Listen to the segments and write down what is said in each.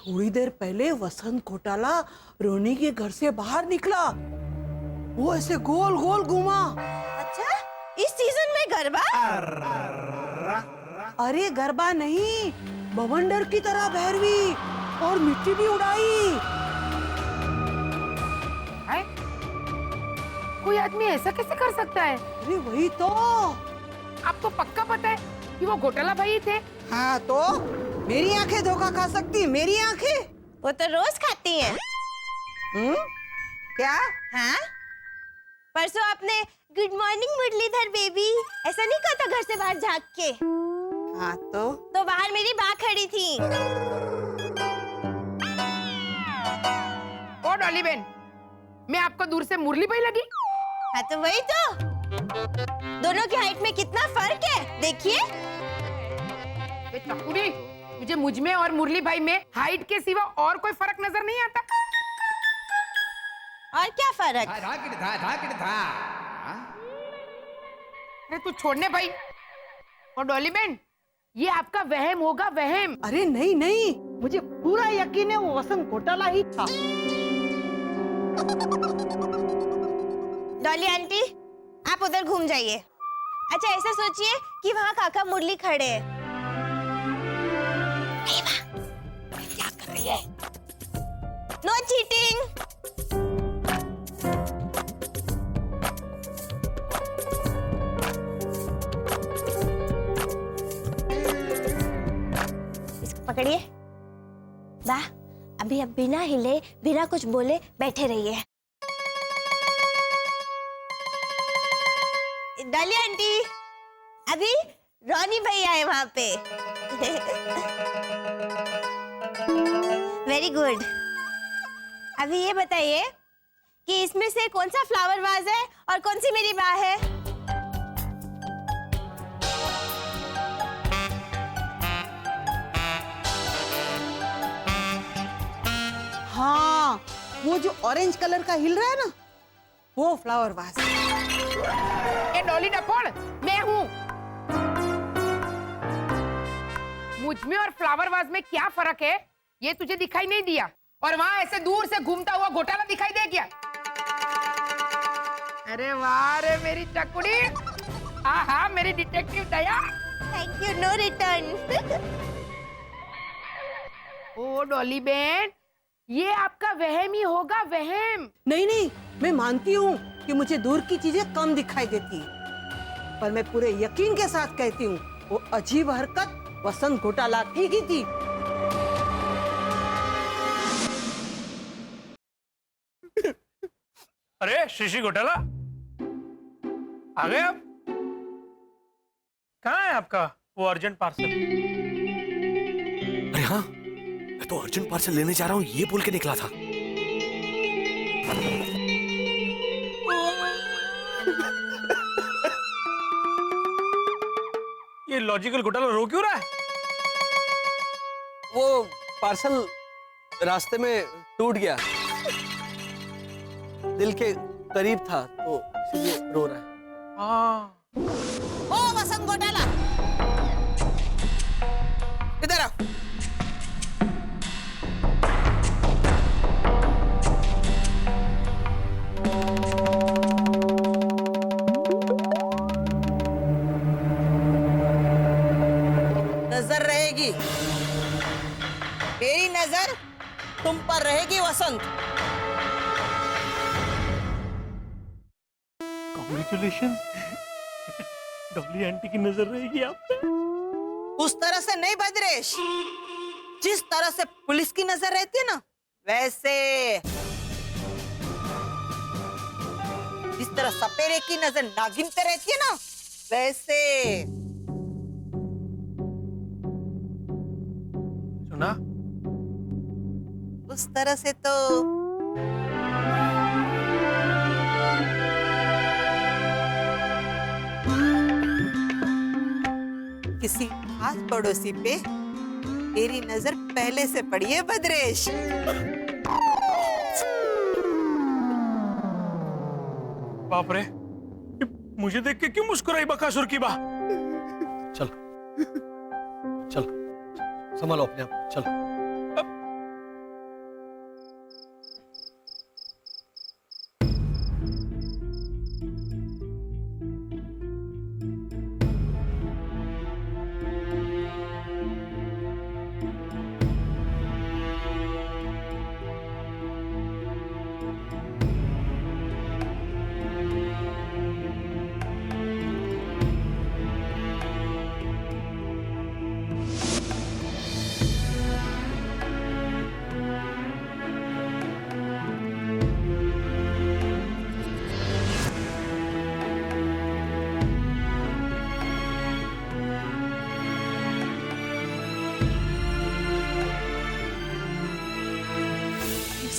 थोड़ी देर पहले वसंत घोटाला रोनी के घर से बाहर निकला। वो ऐसे गोल गोल घूमा। अच्छा, इस सीजन में गरबा? अरे गरबा नहीं, बवंडर की तरह भैरवी, और मिट्टी भी उड़ाई। है? कोई आदमी ऐसा कैसे कर सकता है? अरे वही तो। आपको पक्का पता है कि वो घोटाला भाई थे? हाँ तो मेरी आंखें धोखा खा सकती, मेरी आंखें। वो तो रोज खाती हैं। क्या? हाँ? परसों आपने गुड मॉर्निंग मुरलीधर बेबी ऐसा नहीं कहा था घर से बाहर झांक के? हाँ तो बाहर मेरी माँ खड़ी थी। ओ डॉली बहन, मैं आपको दूर से मुरली भाई लगी? हाँ तो वही तो। दोनों की हाइट में कितना फर्क है, देखिए। ये चकुड़ी, मुझे मुझ में और मुरली भाई में हाइट के सिवा और कोई फर्क नजर नहीं आता। और क्या फर्क? अरे तू छोड़ने भाई। और डॉली बहन, ये आपका वहम होगा, वहम। अरे नहीं नहीं, मुझे पूरा यकीन है वो वसंत घोटाला ही था। डॉली आंटी, आप उधर घूम जाइए। अच्छा ऐसा सोचिए कि वहाँ काका मुरली खड़े हैं। क्या कर रही है? No cheating. इसको पकड़िए। वाह, अभी अब बिना हिले, बिना कुछ बोले बैठे रहिए। डॉली आंटी, अभी रोनी भैया है वहां पे। Very good. अभी ये बताइए कि इसमें से कौन सा फ्लावर वाज है और कौन सी मेरी माँ है? हाँ, वो जो ऑरेंज कलर का हिल रहा है ना, वो फ्लावर वाज। ये डॉली डपोड़, मैं हूँ। मुझ में और फ्लावर वाज में क्या फर्क है, ये तुझे दिखाई नहीं दिया? और वहाँ ऐसे दूर से घूमता हुआ घोटाला दिखाई दे क्या? अरे वाह रे मेरी चकुड़ी, आहा मेरी detective Daya. Thank you, no return. ओ डॉली बहन, ये आपका वहम ही होगा, वहम। नहीं नहीं, मैं मानती हूँ कि मुझे दूर की चीजें कम दिखाई देती हैं, पर मैं पूरे यकीन के साथ कहती हूँ वो अजीब हरकत वसंत घोटाला की ही थी। अरे शिशी घोटाला, आ गए आप? कहाँ है आपका वो अर्जेंट पार्सल? अरे हाँ, मैं तो अर्जेंट पार्सल लेने जा रहा हूँ ये बोल के निकला था। ये लॉजिकल घोटाला रो क्यों रहा है? वो पार्सल रास्ते में टूट गया, दिल के करीब था तो इसलिए रो रहा है। हाँ। ओ वसंत घोटाला, इधर आओ। नजर रहेगी, मेरी नजर तुम पर रहेगी वसंत। कांग्रेचुलेशन, डॉली आंटी की नजर रहेगी आप पे। उस तरह से नहीं भद्रेश, जिस तरह से पुलिस की नजर रहती है ना, वैसे। जिस तरह सपेरे की नजर नागिन पे रहती है ना, वैसे। सुना? उस तरह से तो किसी खास पड़ोसी पे तेरी नजर पहले से पड़ी है भद्रेश। बाप रे, मुझे देख के क्यों मुस्कुराई बकासुर की बा? चल चल, संभालो अपने आप, चल।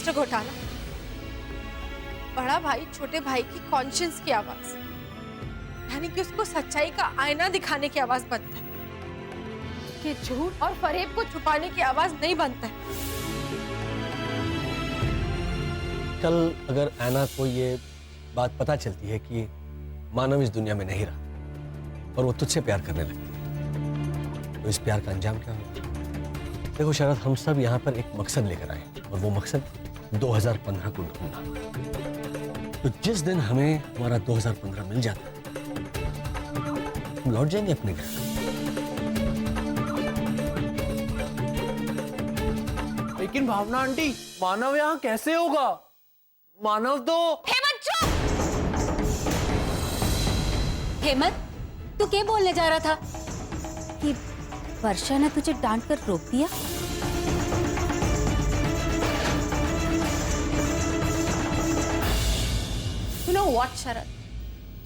मिस्टर घोटाला, बड़ा भाई छोटे भाई की कॉन्शियंस की आवाज, यानी कि उसको सच्चाई का आईना दिखाने की आवाज बनता है, कि झूठ और फरेब को छुपाने की आवाज नहीं बनता है। कल अगर ऐना को ये बात पता चलती है कि मानव इस दुनिया में नहीं रहा और वो तुझसे प्यार करने लगती है, तो इस प्यार का अंजाम क्या होगा? देखो शरद, हम सब यहाँ पर एक मकसद लेकर आए और वो मकसद 2015 को ढूंढना। तो जिस दिन हमें हमारा 2015 मिल जाता है, हम लौट जाएंगे अपने घर। लेकिन भावना आंटी, मानव यहाँ कैसे होगा? मानव तो हेमंत चुप! हेमंत, तू क्या बोलने जा रहा था कि वर्षा ने तुझे डांट कर रोक दिया? यू नो व्हाट शरद,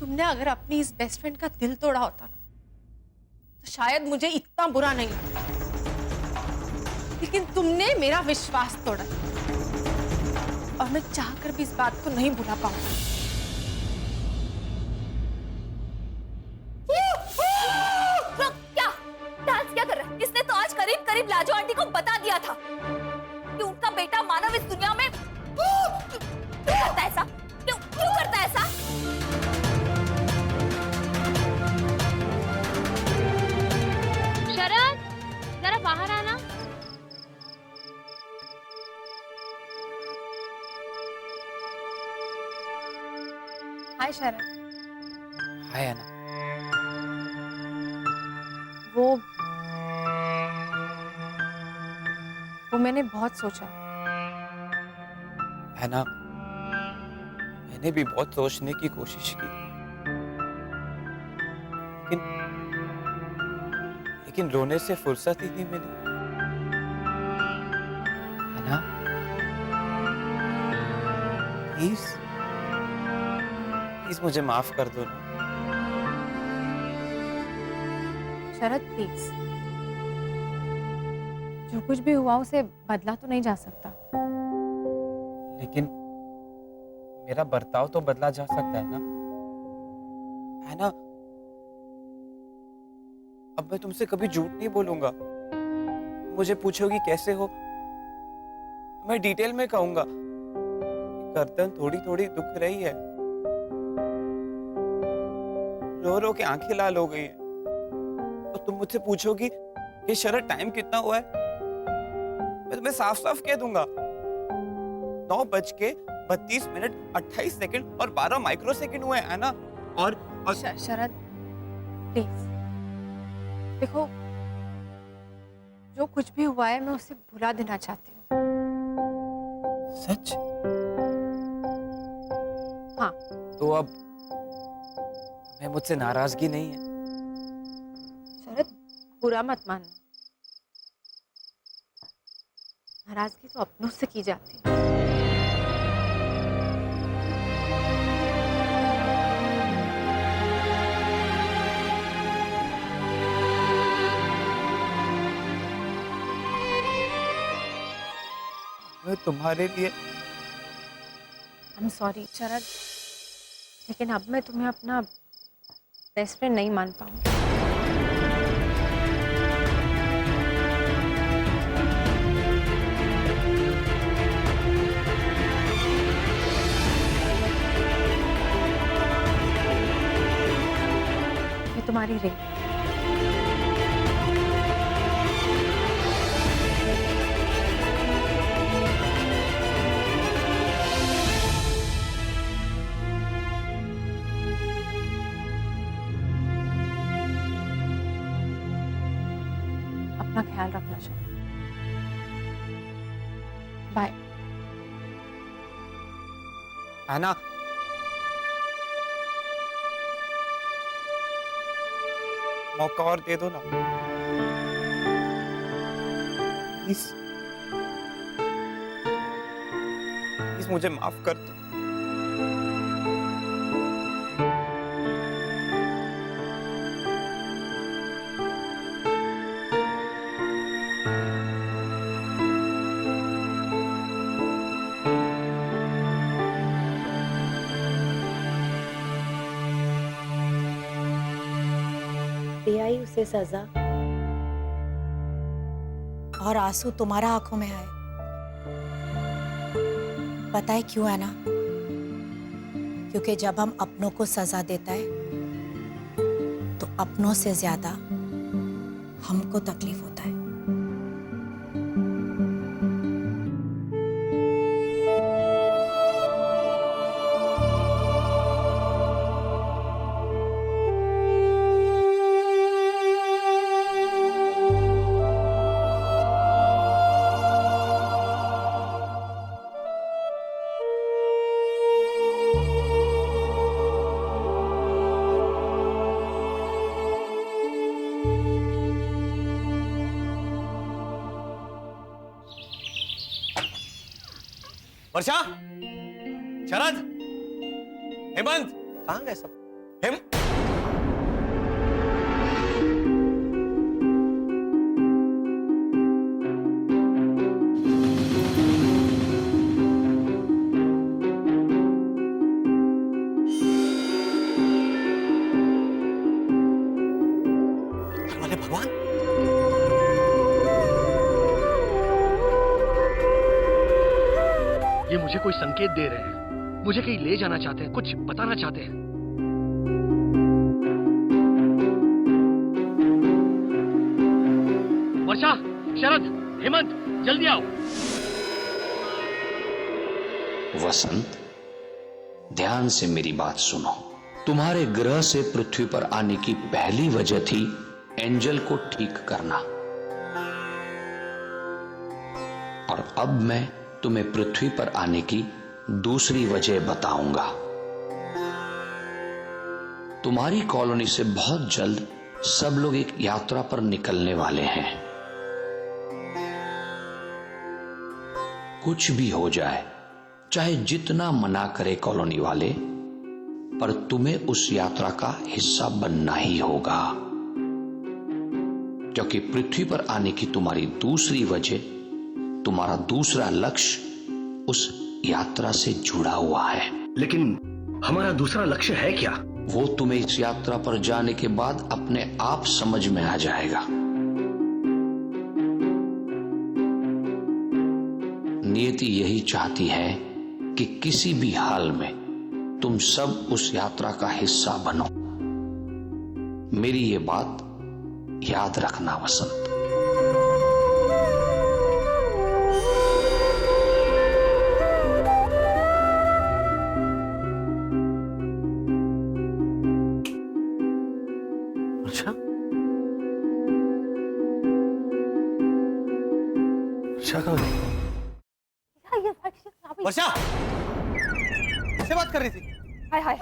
तुमने अगर अपनी इस बेस्ट फ्रेंड का दिल तोड़ा होता ना, तो शायद मुझे इतना बुरा नहीं लगता, लेकिन तुमने मेरा विश्वास तोड़ा और मैं चाहकर भी इस बात को नहीं भुला पाऊंगी। क्या डांस क्या कर रहा है? इसने तो आज करीब करीब लाजो आंटी को बता दिया था कि उनका बेटा मानव इस दुनिया में क्यों करता है ऐसा? क्यों करता है ऐसा? शरद, जरा बाहर आना। हाय शरद। हाय ऐना। वो मैंने बहुत सोचा। ऐना, मैंने भी बहुत सोचने की कोशिश की, लेकिन रोने से फुर्सत ही नहीं मिली। ऐना, प्लीज प्लीज मुझे माफ कर दो ना। शरद प्लीज, जो कुछ भी हुआ उसे बदला तो नहीं जा सकता। लेकिन मेरा बर्ताव तो बदला जा सकता है ना? है ना? अब मैं तुमसे कभी झूठ नहीं बोलूंगा। मुझे पूछोगी कैसे हो, तो मैं डिटेल में कहूंगा। गर्दन थोड़ी थोड़ी दुख रही है, रो रो के आंखें लाल हो गई है। तो तुम मुझसे पूछोगी कि शरद टाइम कितना हुआ है, मैं तुम्हें साफ साफ कह दूंगा 9:32 28 सेकंड और 12 माइक्रो सेकंड हुए है ना। और शरद प्लीज देखो, जो कुछ भी हुआ है मैं उसे भुला देना चाहती हूँ। सच? हाँ। तो अब तुम्हें मुझसे नाराजगी नहीं है? शरद बुरा मत मानना, नाराजगी तो अपनों से की जाती है। मैं तुम्हारे लिए I'm sorry शरद, लेकिन अब मैं तुम्हें अपना बेस्ट फ्रेंड नहीं मान पाऊंगी। मैं तुम्हारी रिंग अपना ख्याल रखना चाहिए। बाय। ऐना, मौका और दे दो ना प्लीज। प्लीज मुझे माफ कर दो। गई उसे सजा और आंसू तुम्हारा आंखों में आए। पता है क्यों है ना? क्योंकि जब हम अपनों को सजा देता है तो अपनों से ज्यादा हमको तकलीफ होता है। वर्षा, शरद, हेमंत, कहाँ गए सब? अरे भगवान, ये मुझे कोई संकेत दे रहे हैं, मुझे कहीं ले जाना चाहते हैं, कुछ बताना चाहते हैं। वर्षा, शरद, हेमंत, जल्दी आओ। वसंत, ध्यान से मेरी बात सुनो। तुम्हारे ग्रह से पृथ्वी पर आने की पहली वजह थी एंजल को ठीक करना, और अब मैं तुम्हें पृथ्वी पर आने की दूसरी वजह बताऊंगा। तुम्हारी कॉलोनी से बहुत जल्द सब लोग एक यात्रा पर निकलने वाले हैं। कुछ भी हो जाए, चाहे जितना मना करे कॉलोनी वाले, पर तुम्हें उस यात्रा का हिस्सा बनना ही होगा, क्योंकि पृथ्वी पर आने की तुम्हारी दूसरी वजह, तुम्हारा दूसरा लक्ष्य उस यात्रा से जुड़ा हुआ है। लेकिन हमारा दूसरा लक्ष्य है क्या? वो तुम्हें इस यात्रा पर जाने के बाद अपने आप समझ में आ जाएगा। नियति यही चाहती है कि किसी भी हाल में तुम सब उस यात्रा का हिस्सा बनो। मेरी ये बात याद रखना वसंत। अच्छा, वर्षा कहाँ गई? वर्षा, किससे बात कर रही थी? हाय हाय।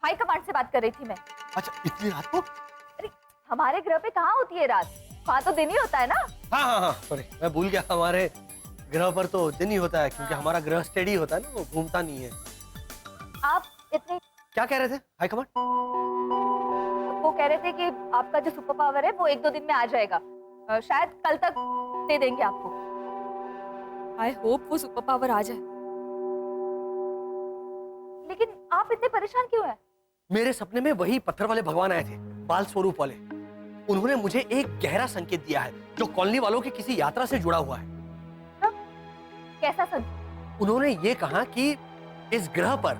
हाई कमांड से बात कर रही थी मैं। अच्छा, इतनी रात को? अरे हमारे ग्रह पे कहाँ होती है रात? वहाँ तो दिन ही होता है ना। हाँ, सॉरी, मैं भूल गया। हमारे ग्रह पर तो दिन ही होता है, क्योंकि हमारा ग्रह स्टेडी होता है ना, वो घूमता नहीं है। आप इतने क्या कह रहे थे हाई कमांड? वो कह रहे थे कि आपका जो सुपर पावर है वो 1-2 दिन में आ जाएगा, शायद कल तक दे देंगे आपको। आई होप वो सुपर पावर आ जाए। लेकिन आप इतने परेशान क्यों हैं? मेरे सपने में वही पत्थर वाले भगवान आए थे, बाल स्वरूप वाले। उन्होंने मुझे एक गहरा संकेत दिया है जो कॉलोनी वालों की किसी यात्रा से जुड़ा हुआ है। कैसा संकेत? उन्होंने ये कहा कि इस ग्रह पर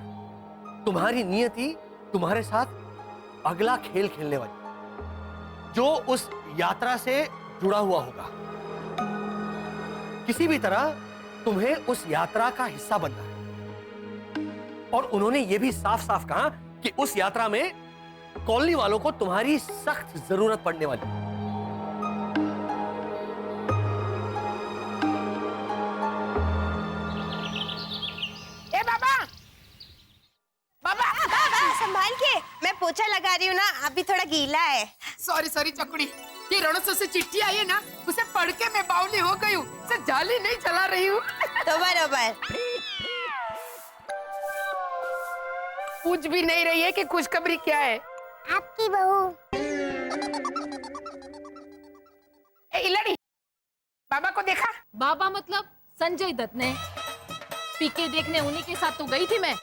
तुम्हारी नियति तुम्हारे साथ अगला खेल खेलने वाली, जो उस यात्रा से जुड़ा हुआ होगा। किसी भी तरह तुम्हें उस यात्रा का हिस्सा बनना है। और उन्होंने ये भी साफ साफ कहा कि उस यात्रा में कॉलोनी वालों को तुम्हारी सख्त जरूरत पड़ने वाली है। ए बाबा, बाबा, संभाल के, मैं पोछा लगा रही हूँ ना, अभी थोड़ा गीला है। सॉरी चकुड़ी, ये रणोत्सव से चिट्ठी आई है ना, उसे पढ़ के मैं बावली हो गई हूँ, जाली नहीं चला रही हूँ। तो बराबर पूछ भी नहीं रही है कि खुशखबरी क्या है। आपकी बहू। ए इलाड़ी, बाबा को देखा? बाबा मतलब संजय दत्त ने। पीके देखने उन्हीं के साथ तो गई थी मैं।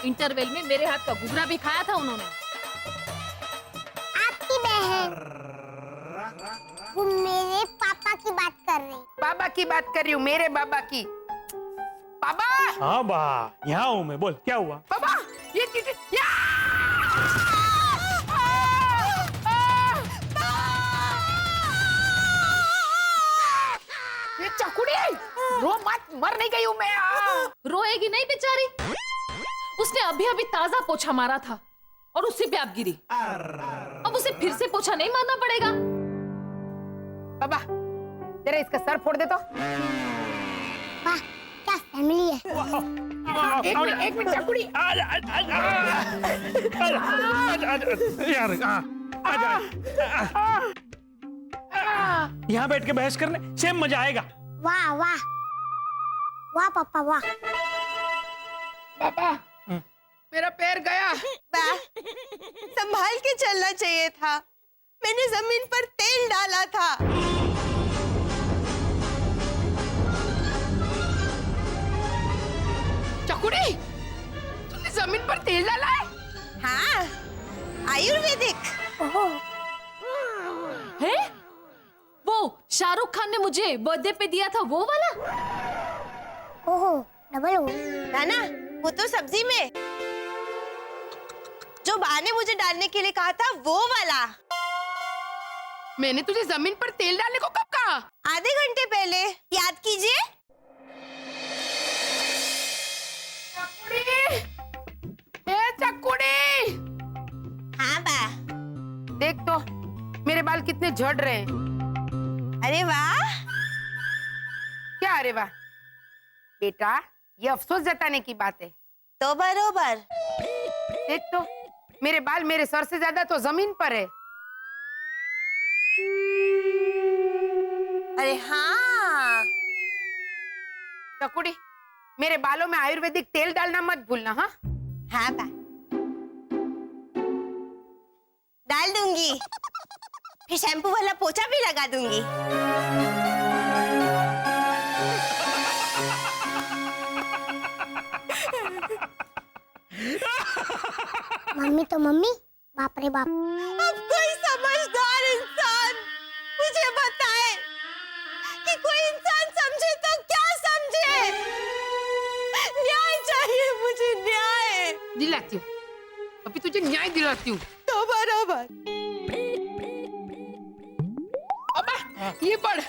इंटरवेल में मेरे हाथ का घुघरा भी खाया था उन्होंने। हैं। वो मेरे पापा की बात कर रही। बाबा की बात कर रही हूँ, मेरे बाबा की। बाबा। हाँ बा, यहाँ हूँ मैं, बोल क्या हुआ? बाबा ये ये चकुड़ी, रो मत, मर नहीं गई हूँ मैं। रोएगी नहीं बेचारी, उसने अभी अभी ताजा पोछा मारा था और उसी पे आप गिरी। अब उसे फिर से पोछा नहीं मारना पड़ेगा। बाबा जरा इसका सर फोड़ दे तो। वाह क्या फैमिली है। एक मिनट चकुड़ी। यार यहाँ बैठ के बहस करने से मजा आएगा। वाह वाह वाह पापा वाह। पापा मेरा पैर गया। संभाल के चलना चाहिए था, मैंने जमीन पर तेल डाला था। चकुड़ी तूने जमीन पर तेल डाला है? हाँ, आयुर्वेदिक। है? वो शाहरुख खान ने मुझे बर्थडे पे दिया था वो वाला? ओहो डबल हो। नाना वो तो सब्जी में जो बा ने मुझे डालने के लिए कहा था वो वाला। मैंने तुझे जमीन पर तेल डालने को कब कहा? आधे घंटे पहले, याद कीजिए। चकुड़ी। हाँ बा। देख तो मेरे बाल कितने झड़ रहे हैं। अरे वाह। क्या अरे वाह? बेटा ये अफसोस जताने की बात है। तो बरोबर। देख तो मेरे बाल मेरे सर से ज्यादा तो जमीन पर है। अरे हाँ। चकुड़ी मेरे बालों में आयुर्वेदिक तेल डालना मत भूलना। हाँ हाँ बा, डाल दूंगी, फिर शैम्पू वाला पोछा भी लगा दूंगी। मम्मी तो मम्मी, बाप रे बाप। अब कोई समझदार इंसान मुझे बताए कि कोई इंसान समझे तो क्या समझे। न्याय चाहिए मुझे, न्याय। दिलाती हूँ, अभी तुझे न्याय दिलाती हूँ। तो बराबर। अबा ये पढ़,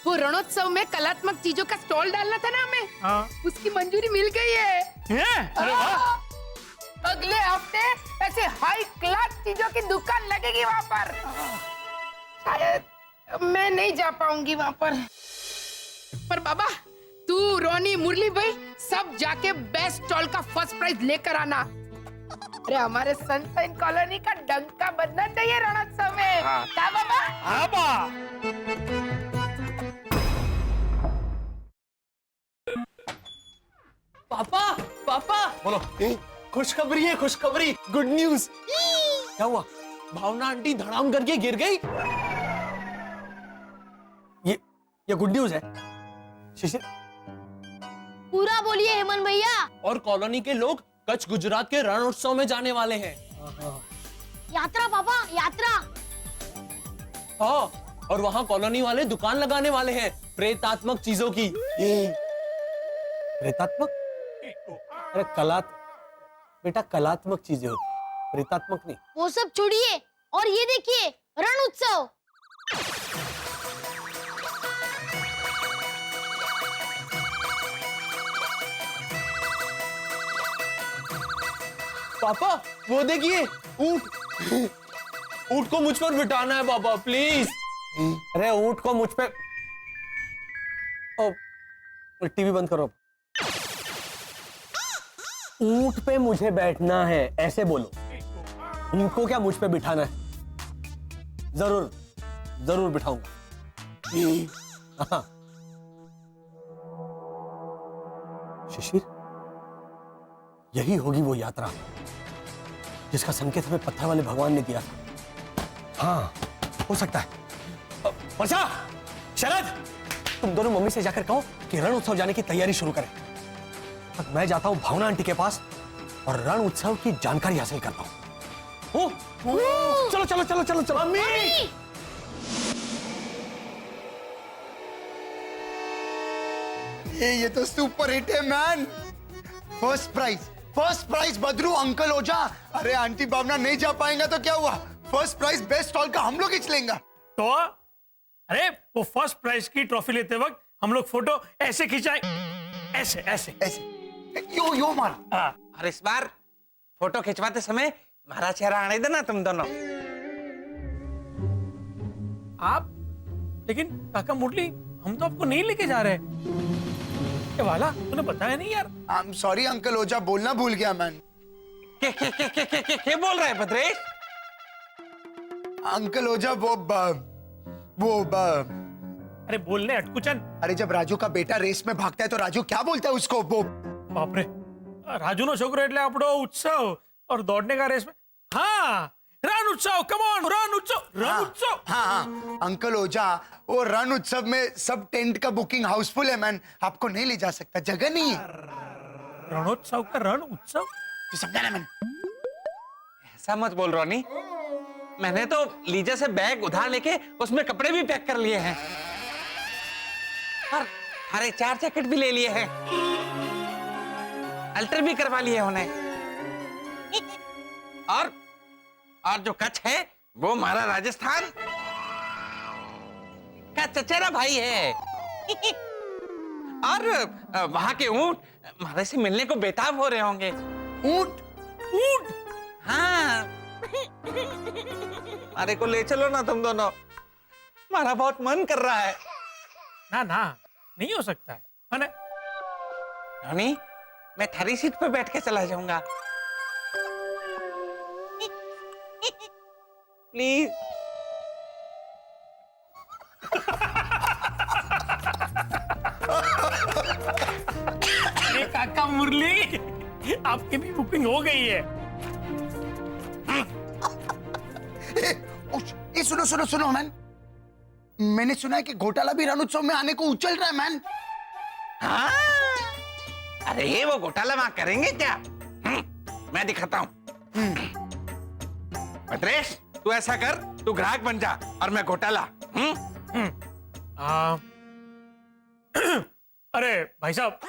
वो रणोत्सव में कलात्मक चीजों का स्टॉल डालना था ना हमें। हाँ। उसकी मंजूरी मिल गई है। अरे वाह। अगले हफ्ते ऐसे हाई क्लास चीजों की दुकान लगेगी वहाँ पर। शायद मैं नहीं जा पाऊंगी वहाँ पर बाबा तू, रोनी, मुरली भाई सब जाके बेस्ट स्टॉल का फर्स्ट प्राइज लेकर आना। अरे हमारे सनशाइन कॉलोनी का डंका बजना चाहिए रणोत्सव में। क्या बाबा? हाँ बा। पापा पापा बोलो। खुशखबरी है, खुशखबरी, गुड न्यूज। क्या हुआ? भावना आंटी धड़ाम करके गिर गई। ये गुड न्यूज है। शिशिर पूरा बोलिए हेमंत भैया। और कॉलोनी के लोग कच्छ गुजरात के रणोत्सव में जाने वाले हैं। यात्रा पापा, यात्रा। हाँ, और वहाँ कॉलोनी वाले दुकान लगाने वाले हैं प्रेतात्मक चीजों की। प्रेतात्मक? अरे बेटा कलात्मक चीजें होती, प्रेतात्मक नहीं। वो सब छोड़िए और ये देखिए रण उत्सव। पापा वो देखिए ऊंट। ऊंट को मुझ पर बिठाना है पापा प्लीज। अरे ऊंट को मुझ पे। टीवी बंद करो। ऊंट पे मुझे बैठना है ऐसे बोलो। उनको क्या मुझ पे बिठाना है? जरूर जरूर बिठाऊंगा। हाँ। शिशिर यही होगी वो यात्रा जिसका संकेत हमें पत्थर वाले भगवान ने दिया था। हाँ हो सकता है। वर्षा, शरद, तुम दोनों मम्मी से जाकर कहो कि रण उत्सव जाने की तैयारी शुरू करें। मैं जाता हूं भावना आंटी के पास और रण उत्सव की जानकारी हासिल करता हूं। ओ, चलो चलो चलो चलो चलो। मम्मी ये तो सुपर हिट है man. First prize Badru uncle Ojha. अरे आंटी भावना नहीं जा पाएगा तो क्या हुआ, फर्स्ट प्राइज बेस्ट स्टॉल का हम लोग खींच लेंगे। तो अरे वो फर्स्ट प्राइज की ट्रॉफी लेते वक्त हम लोग फोटो ऐसे खिंचाए, ऐसे ऐसे ऐसे यो मार। और इस बार फोटो खिंचवाते समय हमारा चेहरा आने देना तुम दोनों। आप लेकिन काका मुरली, हम तो आपको नहीं लेके जा रहे। ये वाला तूने बताया नहीं यार। आई एम सॉरी अंकल ओझा, बोलना भूल गया मैन। क्या बोल रहा है भद्रेश? अंकल ओझा अरे बोलने अटकुचन। अरे जब राजू का बेटा रेस में भागता है तो राजू क्या बोलता है उसको? वो बाप रे, राजू नो छोकरो એટલે આપણો उत्सव और दौड़ने का रेस में। हाँ, रन उत्सव, कम ऑन, रन उत्सव। हाँ अंकल ओझा, वो रन उत्सव में सब टेंट का बुकिंग हाउसफुल है मैन, आपको नहीं ले जा सकता, जगह नहीं है। रणोत्सव का रण उत्सव, तू समझा ना मैन? ऐसा मत बोल रोनी, मैंने तो लीजा से बैग उधार लेके उसमें कपड़े भी पैक कर लिए हैं और हरे 4 जैकेट भी ले लिए हैं, अल्टर भी करवा लिए उन्हें, और जो कच्छ है वो हमारा राजस्थान का चचेरा भाई है और वहां के ऊंट हमारे से मिलने को बेताब हो रहे होंगे। ऊंट? हाँ, अरे को ले चलो ना तुम दोनों, हमारा बहुत मन कर रहा है। ना नहीं हो सकता है ना? रोनी, मैं थारी सीट पे बैठ के चला जाऊंगा, प्लीज। अरे काका मुरली, आपकी भी बुकिंग हो गई है। सुनो मैन, मैंने सुना है कि घोटाला भी रण उत्सव में आने को उछल रहा है मैन। हाँ? अरे वो घोटाला वहां करेंगे क्या? मैं दिखाता हूँ। भद्रेश, तू ऐसा कर, तू ग्राहक बन जा और मैं घोटाला। अरे भाई साहब,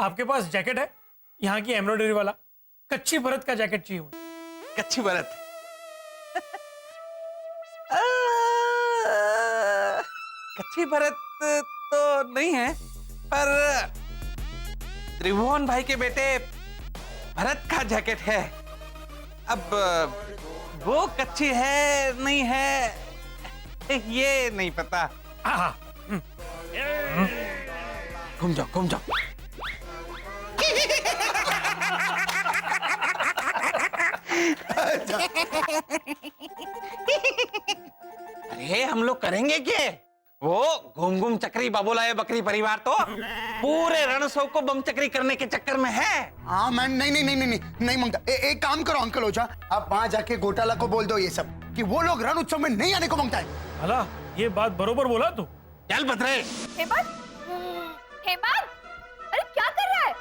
आपके पास जैकेट है यहाँ की एम्ब्रॉयडरी वाला? कच्ची भरत का जैकेट चाहिए मुझे। कच्ची भरत? कच्ची भरत तो नहीं है, पर त्रिभुवन भाई के बेटे भरत का जैकेट है। अब वो कच्ची है नहीं है ये नहीं पता। घूम जाओ। अरे हम लोग करेंगे क्या? वो घूम चक्री बाबूलाल बकरी परिवार तो पूरे रणसों को बम चक्री करने के चक्कर में है। हाँ मैन, नहीं मांगता। एक काम करो अंकल ओझा, आप वहां जाके घोटाला को बोल दो ये सब, कि वो लोग रण उत्सव में नहीं आने को मांगता है। भला ये बात बरोबर बोला तू। चल भद्रे। हेमंत, अरे क्या कर रहा है?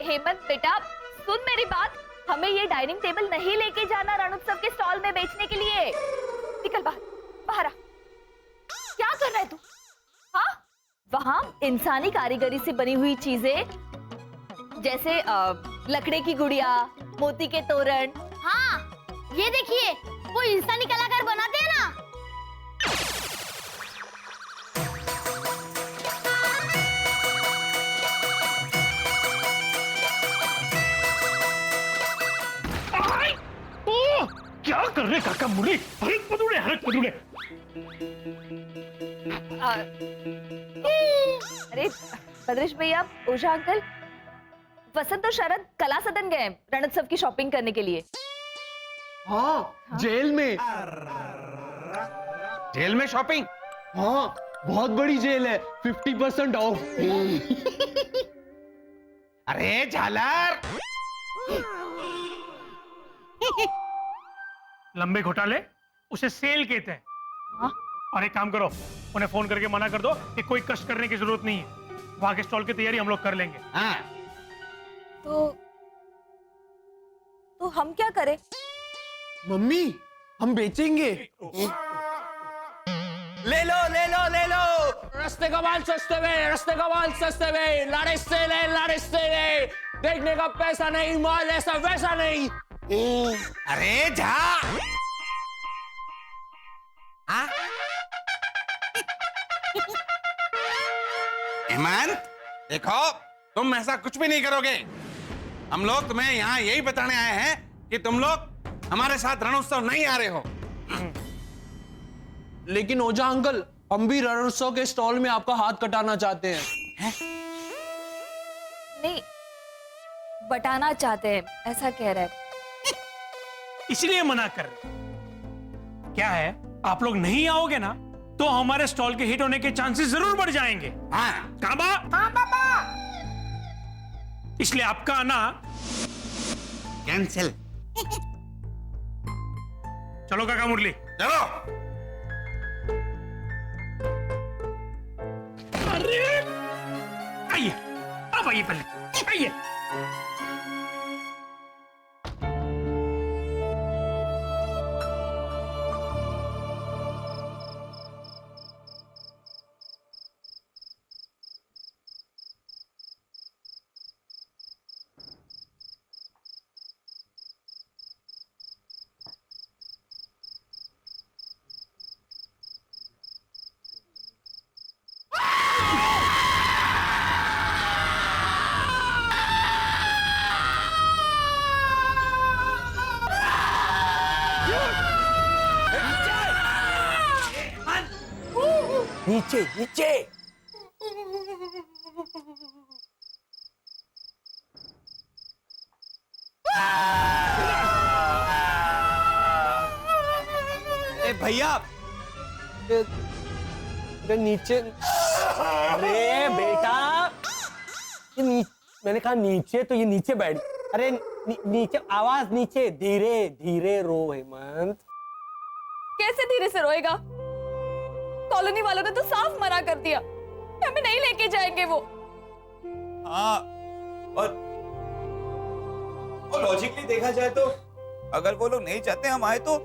हेमंत बेटा, सुन मेरी बात, हमें ये डाइनिंग टेबल नहीं लेके जाना रण उत्सव के स्टॉल में बेचने के लिए। निकल बाहर आ। क्या कर रहा है तू? हाँ, वहां इंसानी कारीगरी से बनी हुई चीजें जैसे लकड़े की गुड़िया, मोती के तोरण। हाँ, ये देखिए, वो इंसानी कलाकार बनाते हैं ना। क्या कर रहे काका मुरली? हरक पदूड़े। अरे भद्रेश भैया, ओझा अंकल, वसंत और शरद कला सदन गए रणोत्सव की शॉपिंग करने के लिए। हाँ, जेल में शॉपिंग? हाँ, बहुत बड़ी जेल है, 50% ऑफ। अरे झालर, लंबे घोटाले उसे सेल कहते हैं। और एक काम करो, उन्हें फोन करके मना कर दो कि कोई कष्ट करने की जरूरत नहीं है, वहां के स्टॉल की तैयारी हम लोग कर लेंगे। हाँ। तो हम क्या करें? मम्मी हम बेचेंगे। ले लो ले लो ले लो, रस्ते का माल सस्ते में, रस्ते का माल सस्ते में, लाड़े से ले, लाड़े से ले, देखने का पैसा नहीं, माल ऐसा वैसा नहीं। अरे जा। हाँ? हेमंत देखो, तुम ऐसा कुछ भी नहीं करोगे। हम लोग तुम्हें यहाँ यही बताने आए हैं कि तुम लोग हमारे साथ रणोत्सव नहीं आ रहे हो। लेकिन ओझा अंकल, हम भी रणोत्सव के स्टॉल में आपका हाथ कटाना चाहते हैं। नहीं, बटाना चाहते हैं ऐसा कह रहे हैं। इसलिए मना कर रहे। क्या है, आप लोग नहीं आओगे ना तो हमारे स्टॉल के हिट होने के चांसेस जरूर बढ़ जाएंगे। हाँ काबा, हाँ पापा। इसलिए आपका आना कैंसिल। चलो काका मुरली, चलो। अरे आइए, आप आइए, पहले आइए। नीचे नीचे। ए भैया, अरे नीचे। अरे बेटा, मैंने कहा नीचे तो ये नीचे बैठ। अरे नीचे, आवाज नीचे। धीरे धीरे रो हेमंत। कैसे धीरे से रोएगा? कॉलोनी वालों ने तो साफ मना कर दिया, हमें नहीं लेके जाएंगे वो। हाँ, और लॉजिकली देखा जाए तो अगर वो लोग नहीं चाहते हम आए तो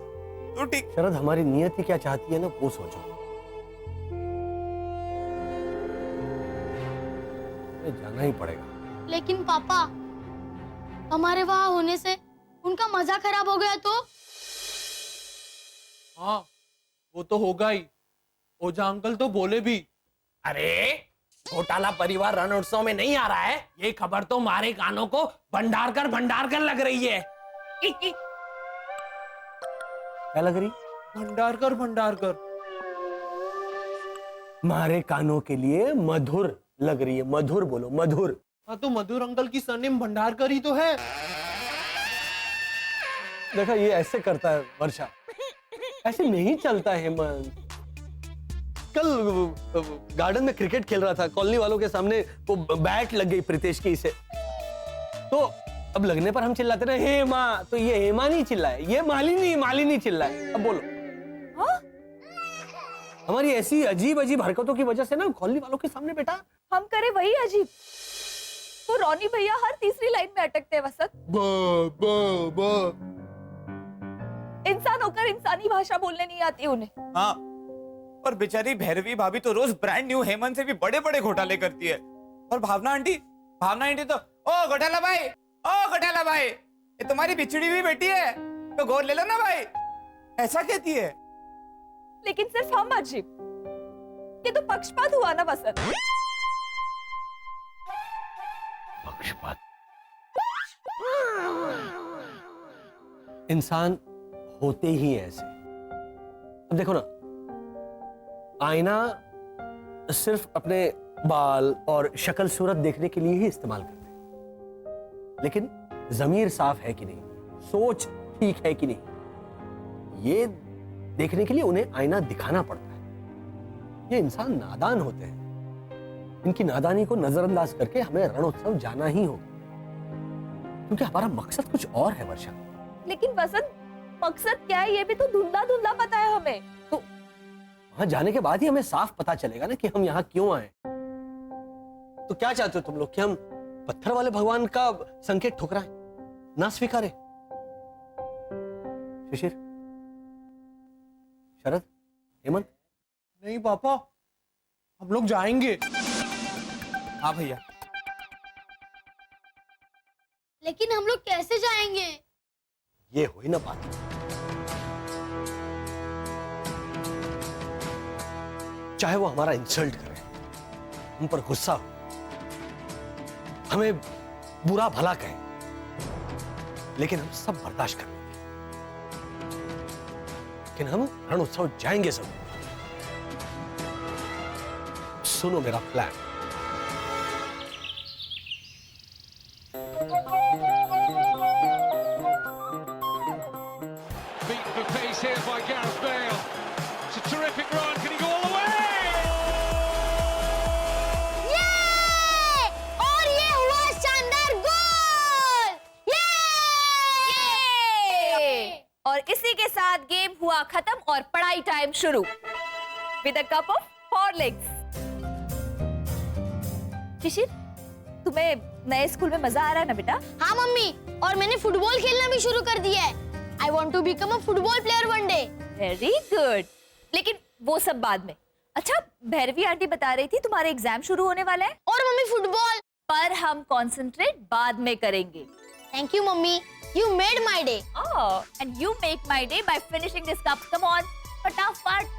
ठीक। शरद, हमारी नियति क्या चाहती है ना वो सोचो। जाना ही पड़ेगा। लेकिन पापा, हमारे वहाँ होने से उनका मजा खराब हो गया तो? हाँ, वो तो होगा ही। ओझा अंकल तो बोले भी। अरे घोटाला परिवार रणोत्सव में नहीं आ रहा है, ये खबर तो हमारे कानों को भंडार कर लग रही है। क्या लग रही? भंडार कर। मारे कानों के लिए मधुर लग रही है। मधुर बोलो, मधुर। हाँ, तो मधुर अंकल की सरनेम भंडारकर ही तो है। देखा, ये ऐसे करता है वर्षा, ऐसे नहीं चलता है हेमंत। कल गार्डन में क्रिकेट खेल रहा था, कॉलोनी वालों के सामने वो बैट लग गई प्रीतेश की से, तो अब लगने पर हम चिल्लाते रहे हेमा, तो ये हेमा नहीं चिल्लाए, ये मालिनी चिल्लाए। अब बोलो। हाँ? हमारी ऐसी अजीब अजीब हरकतों की वजह से ना कॉलोनी वालों के सामने बेटा हम करे वही अजीब। तो रॉनी भैया हर तीसरी लाइन में अटकते हैं वसंत। इंसान होकर इंसानी भाषा बोलने नहीं आती उन्हें। हाँ, और बेचारी भैरवी भाभी तो रोज ब्रांड न्यू हेमंत से भी बड़े बड़े घोटाले करती है। और भावना आंटी तो ओ घोटाला भाई, ये तुम्हारी बिछड़ी हुई बेटी है तो गोद ले लो ना भाई, ऐसा कहती है। लेकिन सिर्फ हम अजीब, ये तो पक्षपात हुआ ना वसंत। पक्षपात? इंसान होते ही ऐसे। अब देखो ना, आईना सिर्फ अपने बाल और शक्ल सूरत देखने के लिए ही इस्तेमाल करते हैं, लेकिन ज़मीर साफ है कि नहीं, सोच ठीक है कि नहीं, ये देखने के लिए उन्हें आईना दिखाना पड़ता है। ये इंसान नादान होते हैं, इनकी नादानी को नजरअंदाज करके हमें रणोत्सव जाना ही होगा, क्योंकि हमारा मकसद कुछ और है वर्षा। लेकिन वसंत, मकसद क्या है ये भी तो धुंधला धुंधला पता है हमें। तो वहां जाने के बाद ही हमें साफ पता चलेगा ना कि हम यहाँ क्यों आए। तो क्या चाहते हो तुम लोग, कि हम पत्थर वाले भगवान का संकेत ठुकराएं, ना स्वीकारें? शिशिर, शरद, हेमंत। नहीं पापा, हम लोग जाएंगे। हाँ भैया। लेकिन हम लोग कैसे जाएंगे? ये हुई ना बात। चाहे वो हमारा इंसल्ट करे, हम पर गुस्सा हो, हमें बुरा भला कहे, लेकिन हम सब बर्दाश्त कर लेंगे। लेकिन हम रण उत्सव जाएंगे सब। सुनो मेरा plan. Beaten for pace here by Gareth Bale. It's a terrific run. Can he go all the way? और ये हुआ शानदार गोल! और इसी के साथ गेम हुआ खत्म और पढ़ाई टाइम शुरू with a cup of Horlicks. Shishir, तुम्हें नए स्कूल में मजा आ रहा है ना बेटा? हाँ मम्मी, और मैंने फुटबॉल खेलना भी शुरू कर दिया है। I want to become a football player one day. Very good. लेकिन वो सब बाद में। अच्छा, भैरवी आंटी बता रही थी तुम्हारे एग्जाम शुरू होने वाला है। और मम्मी फुटबॉल पर हम कंसंट्रेट बाद में करेंगे। Thank you mummy, you made my day. Oh, and you make my day by finishing this cup. Come on, फटाफट।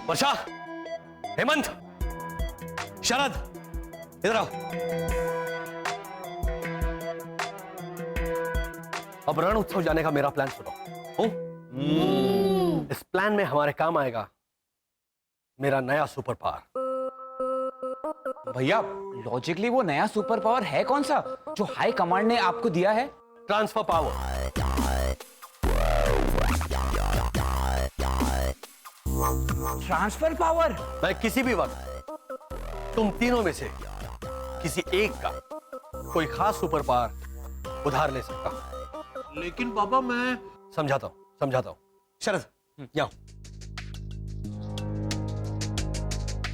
वर्षा, हेमंत, शरद, इधर आओ। अब रण उत्सव जाने का मेरा प्लान सुनो। इस प्लान में हमारे काम आएगा मेरा नया सुपर पावर। भैया, लॉजिकली वो नया सुपर पावर है कौन सा जो हाई कमांड ने आपको दिया है? Transfer power. Transfer power? मैं किसी भी वक्त तुम तीनों में से किसी एक का कोई खास सुपर पावर उधार ले सकता हूं। लेकिन पापा मैं समझाता हूं। शरद, यहाँ।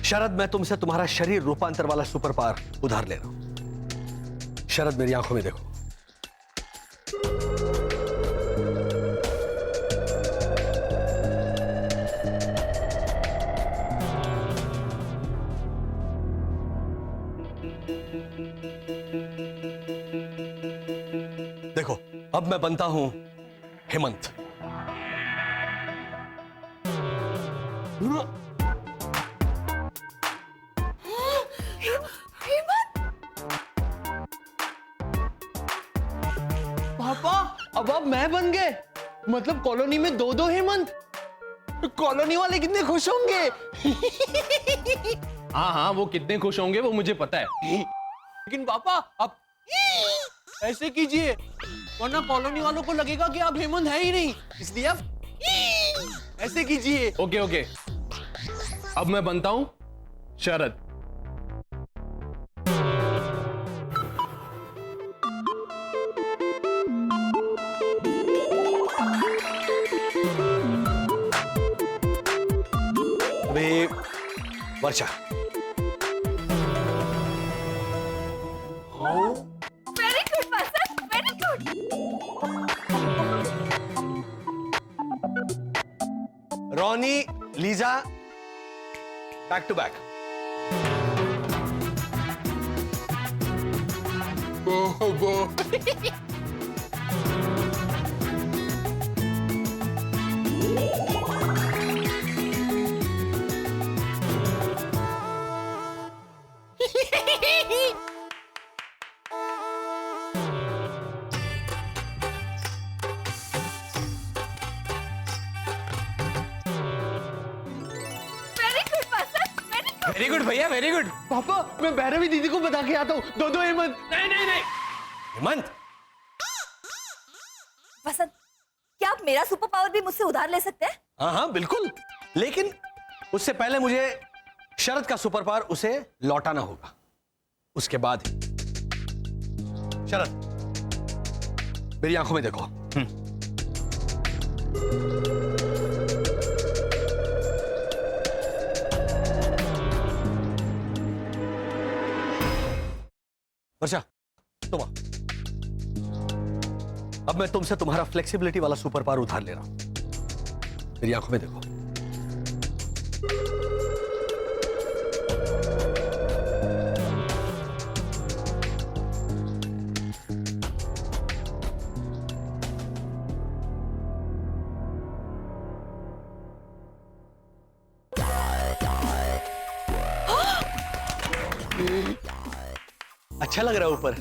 शरद, मैं तुमसे तुम्हारा शरीर रूपांतर वाला सुपर पावर उधार ले रहा हूं। शरद, मेरी आंखों में देखो। देखो, अब मैं बनता हूं हेमंत। पापा, अब मैं बन गए। मतलब कॉलोनी में दो हेमंत। कॉलोनी वाले कितने खुश होंगे। हाँ, वो कितने खुश होंगे वो मुझे पता है। लेकिन पापा, अब ऐसे कीजिए, वरना कॉलोनी वालों को लगेगा कि आप हेमंत है ही नहीं। इसलिए आप ऐसे कीजिए। ओके। अब मैं बनता हूं शरद। अभी Varsha. Very good person, very good. Ronnie, Lisa, back to back. Very good भैया, वेरी गुड। पापा, मैं भैरवी दीदी को बता के आता हूँ। दो हेमंत। नहीं। हेमंत, वसंत, क्या आप मेरा सुपर पावर भी मुझसे उधार ले सकते हैं? हाँ हाँ बिल्कुल, लेकिन उससे पहले मुझे शरद का सुपर पावर उसे लौटाना होगा, उसके बाद ही। शरद, मेरी आंखों में देखो। वर्षा, तुम आ। अब मैं तुमसे तुम्हारा फ्लेक्सिबिलिटी वाला सुपर पावर उधार ले रहा हूं। मेरी आंखों में देखो। अच्छा लग रहा है ऊपर,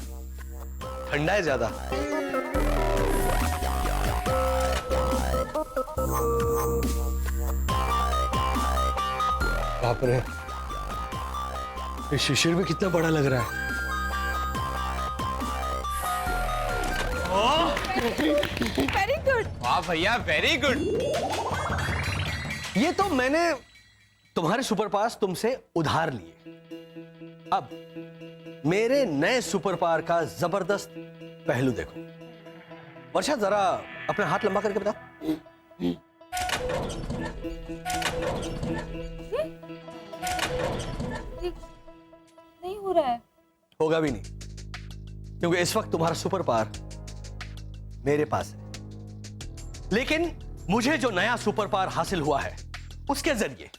ठंडा है ज्यादा। बाप रे, ये शिशिर भी कितना बड़ा लग रहा है। Very good. वाह भैया, वेरी गुड। ये तो मैंने तुम्हारे सुपर पावर्स तुमसे उधार लिए। अब मेरे नए सुपर पावर का जबरदस्त पहलू देखो। वर्षा, जरा अपना हाथ लंबा करके बता। नहीं हो रहा है। होगा भी नहीं, क्योंकि इस वक्त तुम्हारा सुपर पावर मेरे पास है। लेकिन मुझे जो नया सुपर पावर हासिल हुआ है, उसके जरिए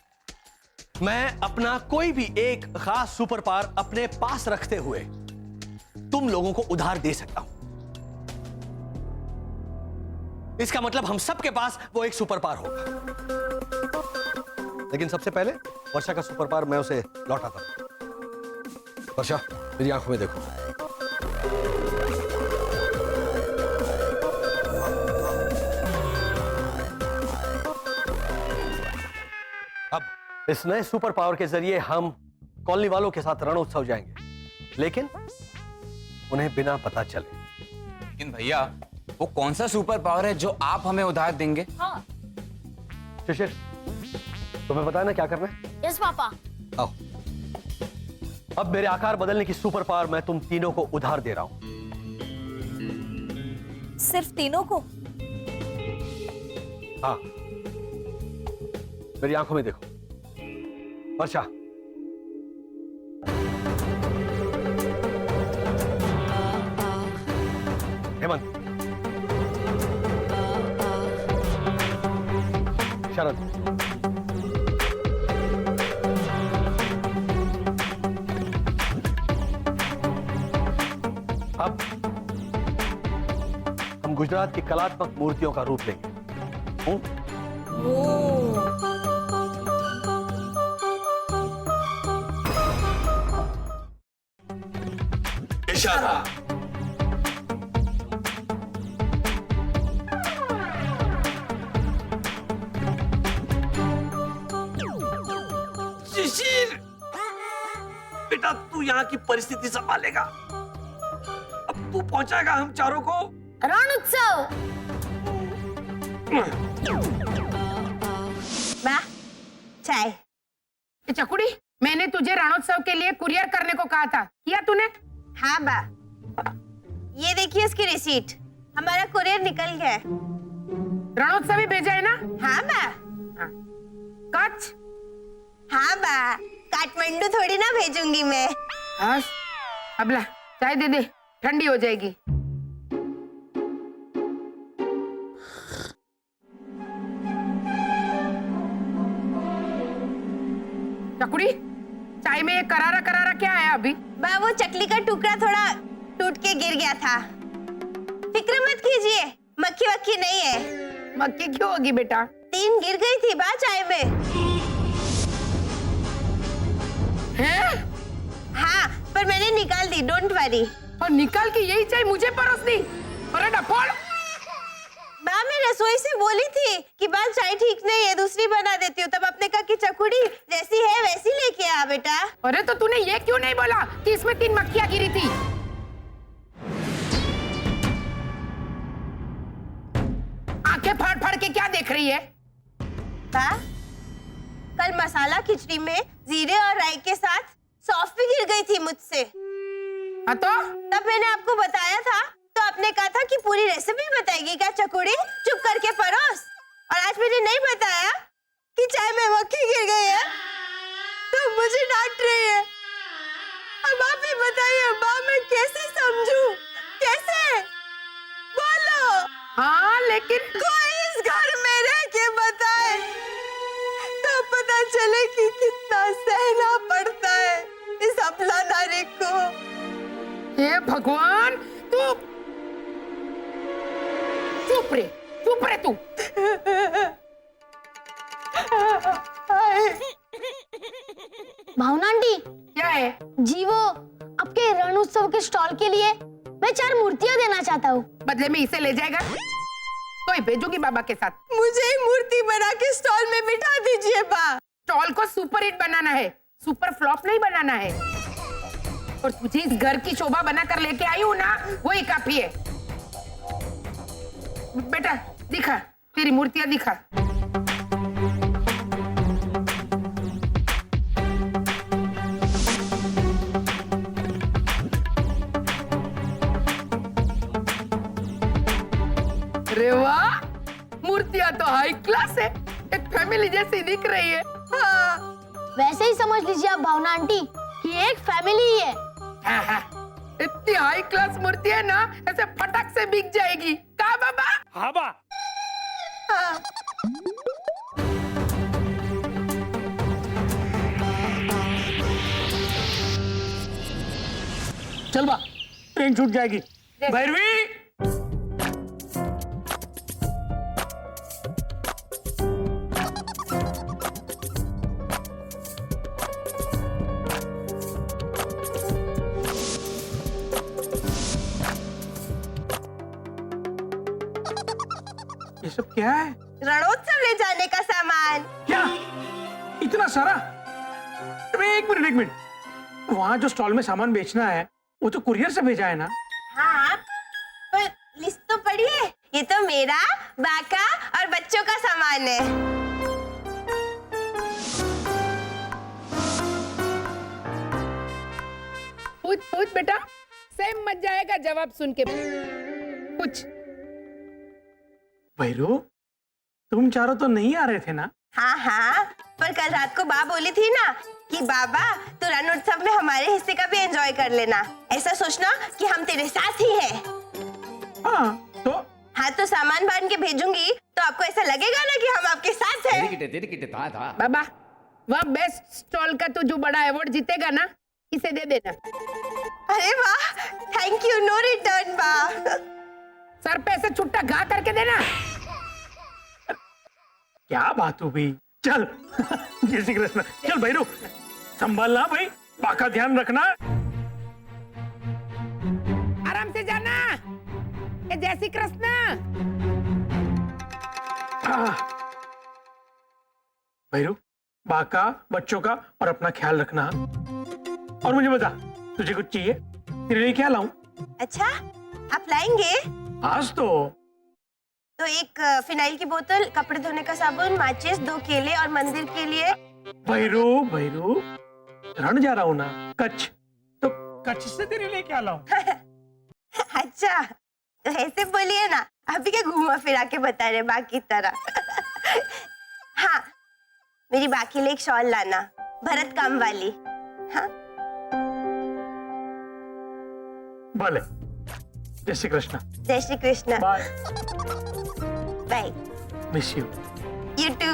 मैं अपना कोई भी एक खास सुपर पावर अपने पास रखते हुए तुम लोगों को उधार दे सकता हूं। इसका मतलब हम सबके पास वो एक सुपर पावर होगा। लेकिन सबसे पहले वर्षा का सुपर पावर मैं उसे लौटाता हूं। वर्षा, मेरी आंखों में देखो। अब इस नए सुपर पावर के जरिए हम कॉलोनी वालों के साथ रणोत्सव जाएंगे, लेकिन उन्हें बिना पता चले। लेकिन भैया, वो कौन सा सुपर पावर है जो आप हमें उधार देंगे? हाँ। शिशिर, तुम्हें पता है ना क्या करना है? Yes papa. आओ। अब मेरे आकार बदलने की सुपर पावर मैं तुम तीनों को उधार दे रहा हूं। सिर्फ तीनों को? हाँ, मेरी आंखों में देखो। वर्षा, हेमंत, शरद, अब हम गुजरात की कलात्मक मूर्तियों का रूप लेंगे। इशारा। शिशिर, बेटा तू यहाँ की परिस्थिति संभालेगा। अब तू पहुंचाएगा हम चारों को रणोत्सव। बा, चाय। चकुड़ी, मैंने तुझे रणोत्सव के लिए कुरियर करने को कहा था, किया तूने? हाँ बा, ये देखिए इसकी रिसीट। हमारा कुरियर निकल गया है। रणोत्सव ही भेजा है ना? हाँ बा। कच्छ? हाँ बा, काठमांडू थोड़ी ना भेजूंगी मैं। हाँ, अब ला चाय दे दे, ठंडी हो जाएगी। चकुड़ी, चाय में ये करारा करारा क्या है अभी? बा, वो चकली का टुकड़ा थोड़ा टूट के गिर गया था। फिक्र मत कीजिए, मक्खी वक्खी नहीं है। मक्खी क्यों होगी बेटा? 3 गिर गई थी बा चाय में। हैं? हाँ, पर मैंने निकाल दी, डोंट वरी। और निकाल के यही चाय मुझे परोस दी? अरे डफोड़! बा, मैं रसोई से बोली थी कि बा चाय ठीक नहीं है, दूसरी बना देती हूँ। तब आपने कहा कि चकुड़ी जैसी है वैसी लेके आ बेटा। अरे तो तूने ये क्यों नहीं बोला कि इसमें 3 मक्खियाँ गिरी थी? आंखें फाड़ देख रही है? बा, कल मसाला खिचड़ी में जीरे और राई के साथ सौंफ भी गिर गई थी मुझसे। हाँ तो? तब मैंने आपको बताया था, तो आपने कहा था कि पूरी रेसिपी बताएगी क्या चकोड़ी, चुप करके परोस। और आज मैंने नहीं बताया कि चाय में मक्खी गिर गई है, तो मुझे डांट रही है। अब आप ही बताइए माँ, मैं कैसे समझूं? कैसे? बोलो। हाँ लेकिन कोई इस घर में रह के बताए तो पता चले कि कितना सहना पड़ता है इस अपना नारी को। हे भगवान, तू चुप रे तू। भावना आंटी, क्या है? जी वो आपके रण उत्सव के स्टॉल के लिए मैं 4 मूर्तियां देना चाहता हूँ। बदले में इसे ले जाएगा? तो ही भेजूंगी बाबा के साथ। मुझे ही मूर्ति बना के स्टॉल में बिठा दीजिए बा। स्टॉल को सुपर हिट बनाना है, सुपर फ्लॉप नहीं बनाना है। और तुझे इस घर की शोभा बना कर लेके आई हूँ ना, वही काफी है। बेटा दिखा, तेरी मूर्तियां दिखा। अरे वाह, मूर्तियां तो हाई क्लास है, एक फैमिली जैसी दिख रही है। हाँ। वैसे ही समझ लीजिए आप भावना आंटी कि एक फैमिली ही है। हाँ। इतनी हाई क्लास मूर्ति है ना, ऐसे फटक से बिक जाएगी। कहा बाबा? हाँ बा। हाँ। चल बा, ट्रेन छूट जाएगी। भैरवी, ये सब क्या है? रणोत्सव ले जाने का सामान। क्या? इतना सारा? अरे एक मिनट, वहाँ जो स्टॉल में सामान बेचना है वो तो कुरियर से भेजा है ना? हाँ, पर लिस्ट तो पढ़िए। ये तो मेरा, बाका और बच्चों का सामान है। पूछ बेटा, सेम मत जाएगा जवाब सुन के। पूछ। भैरू, तुम चारों तो नहीं आ रहे थे ना? हाँ, पर कल रात को बा बोली थी ना कि बाबा तू रण उत्सव में हमारे हिस्से का भी एंजॉय कर लेना। ऐसा सोचना कि हम तेरे साथ ही हैं। हाँ, तो सामान बांध के भेजूंगी तो आपको ऐसा लगेगा ना कि हम आपके साथ हैं। बाबा, वह बेस्ट स्टॉल का तो जो बड़ा अवार्ड जीतेगा ना, इसे दे देना। अरे वाह, थैंक यू, नो रिटर्न बा। सर पे ऐसे छुट्टा घा करके देना। क्या बात हो गई? चल जय श्री कृष्ण। चल भैरू, संभालना भाई, बाका ध्यान रखना। आराम से जाना। जय श्री कृष्ण। भैरू, बाका, बच्चों का और अपना ख्याल रखना। और मुझे बता, तुझे कुछ चाहिए? तेरे लिए क्या लाऊं? अच्छा, आप लाएंगे? आज तो एक फिनाइल की बोतल, कपड़े धोने का साबुन, माचिस, 2 केले और मंदिर के लिए। भैरू, रण जा रहा हूँ ना, कच्छ, तो कच्छ से तेरे लिए क्या लाऊं? अच्छा, तो ऐसे बोलिए ना, अभी क्या घुमा फिरा के बता रहे बाकी तरह। हाँ, मेरी बाकी लिए एक शॉल लाना, भरत काम वाली। हाँ? भले। जय श्री कृष्ण। जय Shri Krishna. Bye. Bye. Miss you. You too.